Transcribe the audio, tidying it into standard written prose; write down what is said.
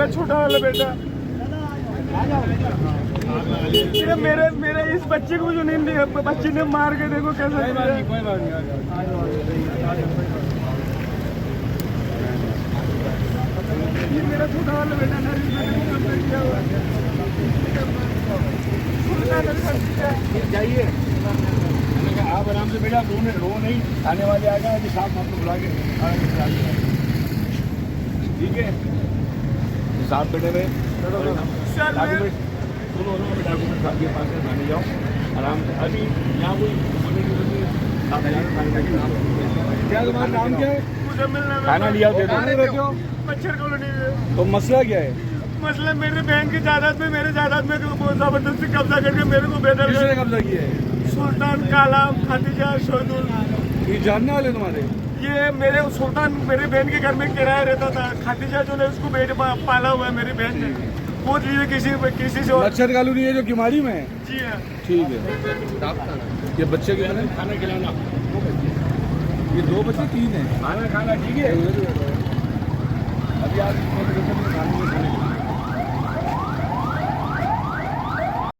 मेरा छोटा वाला बेटा, ये मेरे इस बच्चे को जो नहीं, बच्चे ने मार के देखो कैसे। ये मेरा छोटा वाला बेटा ना, इस बेटे को कंप्लेंट किया हुआ है। जाइए, आप आराम से बेटा, रो नहीं, आने वाले आ गए, साहब आपको बुला के ठीक है। साहब बेटे में डॉक्यूमेंट सुनो ना, डॉक्यूमेंट साहब के पास थाने जाओ आराम से। अभी यहाँ कोई क्या, तुम्हारा नाम क्या है? मुझे मिलना खाना लिया दे दो। मच्छर कॉलोनी। तो मसला क्या है? मसला मेरे बहन की जायदाद में, मेरे जायदाद में जबरदस्ती कब्जा करके मेरे को बेदर किसने कब्जा किया है? सुल्तान, कालाम, खातिजा, शहदुल। ये जानने वाले तुम्हारे? ये मेरे सुल्तान मेरे बहन के घर में किराया रहता था। खातिजा जो है उसको बेटे पाला हुआ है मेरी बहन ने, वो लिए किसी से। मच्छर कॉलोनी है जो किमारी में है? जी हाँ। ठीक है। ये बच्चे के खाना खिलाना, ये 2 बच्चे 3 है, खाना ठीक है। अभी आप